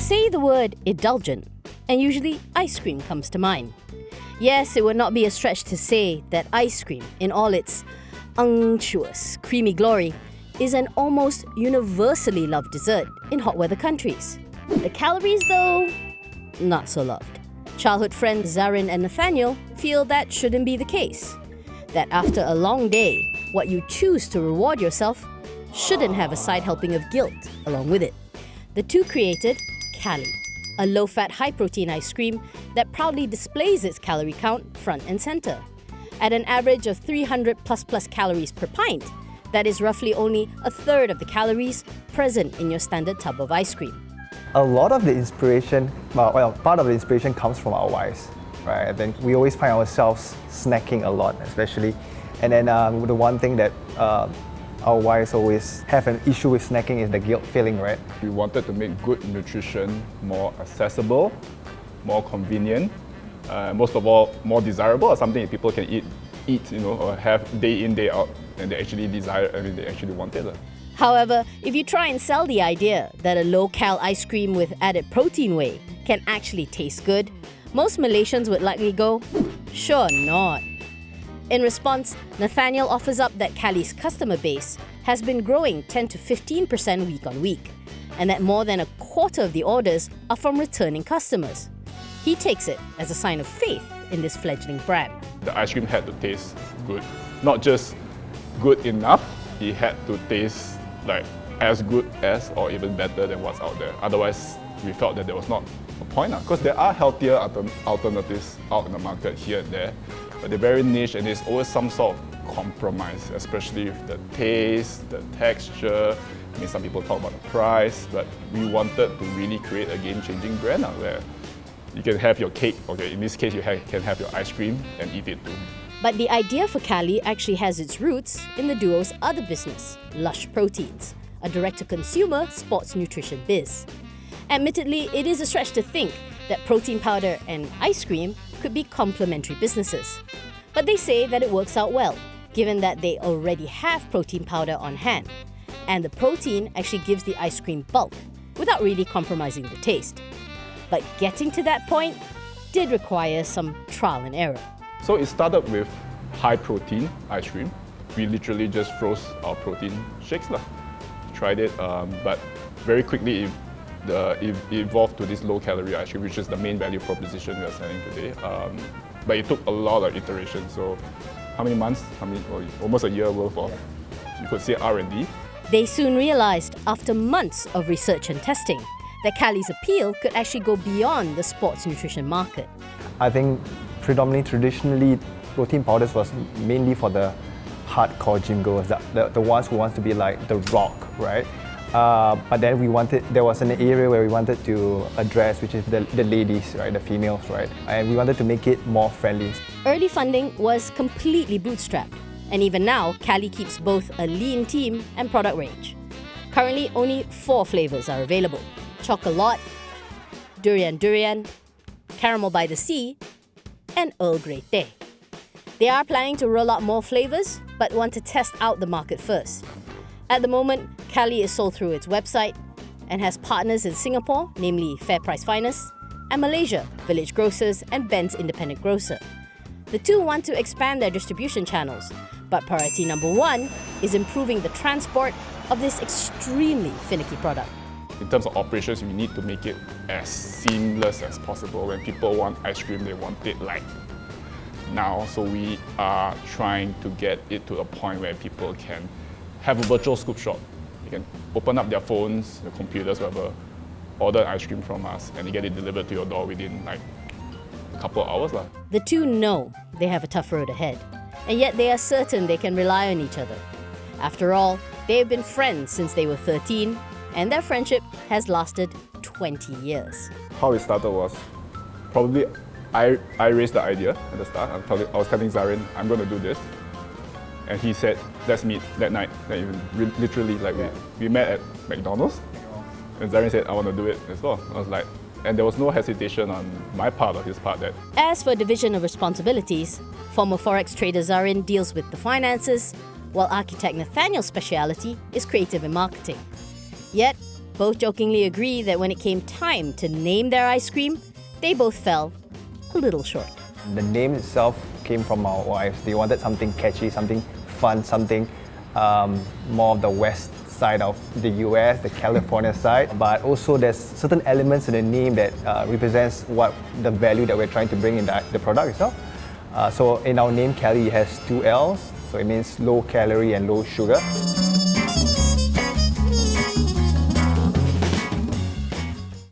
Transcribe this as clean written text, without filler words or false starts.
Say the word indulgent, and usually ice cream comes to mind. Yes, it would not be a stretch to say that ice cream, in all its unctuous, creamy glory, is an almost universally loved dessert in hot weather countries. The calories, though, not so loved. Childhood friends Zarin and Nathaniel feel that shouldn't be the case. That after a long day, what you choose to reward yourself shouldn't have a side helping of guilt along with it. The two created Calli, a low-fat, high-protein ice cream that proudly displays its calorie count front and center. At an average of 300 plus calories per pint, that is roughly only a third of the calories present in your standard tub of ice cream. A lot of the inspiration, part of the inspiration comes from our wives, right? I think we always find ourselves snacking a lot, especially. And then the one thing that our wives always have an issue with snacking is the guilt feeling, right? We wanted to make good nutrition more accessible, more convenient, most of all, more desirable, or something that people can eat, or have day in, day out, and they actually desire, they actually want it. However, if you try and sell the idea that a low-cal ice cream with added protein whey can actually taste good, most Malaysians would likely go, sure not. In response, Nathaniel offers up that Calli's customer base has been growing 10 to 15% week on week, and that more than a quarter of the orders are from returning customers. He takes it as a sign of faith in this fledgling brand. The ice cream had to taste good. Not just good enough, it had to taste like as good as or even better than what's out there. Otherwise, we felt that there was not a point, because there are healthier alternatives out in the market here and there, but they're very niche and there's always some sort of compromise, especially with the taste, the texture. Some people talk about the price, but we wanted to really create a game-changing brand where you can have your cake, in this case you can have your ice cream and eat it too. But the idea for Calli actually has its roots in the duo's other business, Lush Proteins, a direct-to-consumer sports nutrition biz. Admittedly, it is a stretch to think that protein powder and ice cream could be complementary businesses. But they say that it works out well, given that they already have protein powder on hand, and the protein actually gives the ice cream bulk without really compromising the taste. But getting to that point did require some trial and error. So it started with high protein ice cream. We literally just froze our protein shakes. Tried it, but very quickly it evolved to this low calorie ice cream, which is the main value proposition we are selling today. But it took a lot of iterations. So how many months? Almost a year worth of, you could say, R&D. They soon realized, after months of research and testing, that Calli's appeal could actually go beyond the sports nutrition market. I think predominantly, traditionally, protein powders was mainly for the hardcore gym goers, the ones who want to be like The Rock, right? But then there was an area where we wanted to address, which is the ladies, right, the females, right? And we wanted to make it more friendly. Early funding was completely bootstrapped, and even now, Calli keeps both a lean team and product range. Currently, only 4 flavors are available: Chocolate, Durian, Caramel by the Sea, and Earl Grey Teh. They are planning to roll out more flavors, but want to test out the market first. At the moment, Calli is sold through its website and has partners in Singapore, namely Fair Price Finest, and Malaysia, Village Grocers and Ben's Independent Grocer. The two want to expand their distribution channels, but priority number 1 is improving the transport of this extremely finicky product. In terms of operations, we need to make it as seamless as possible. When people want ice cream, they want it like now. So we are trying to get it to a point where people can have a virtual scoop shop. They can open up their phones, their computers, whatever, order ice cream from us, and you get it delivered to your door within like a couple of hours. The two know they have a tough road ahead, and yet they are certain they can rely on each other. After all, they have been friends since they were 13, and their friendship has lasted 20 years. How it started was probably I raised the idea at the start. I was telling Zarin, I'm going to do this. And he said, let's meet that night. Literally, we met at McDonald's. And Zarin said, I want to do it as well. I was like, and there was no hesitation on my part or his part. As for division of responsibilities, former Forex trader Zarin deals with the finances, while architect Nathaniel's speciality is creative and marketing. Yet, Both jokingly agree that when it came time to name their ice cream, they both fell a little short. The name itself came from our wives. They wanted something catchy, something fun, something more of the west side of the US, the California side. But also there's certain elements in the name that represents what the value that we're trying to bring in the product itself. So in our name, Calli has 2 L's, so it means low calorie and low sugar.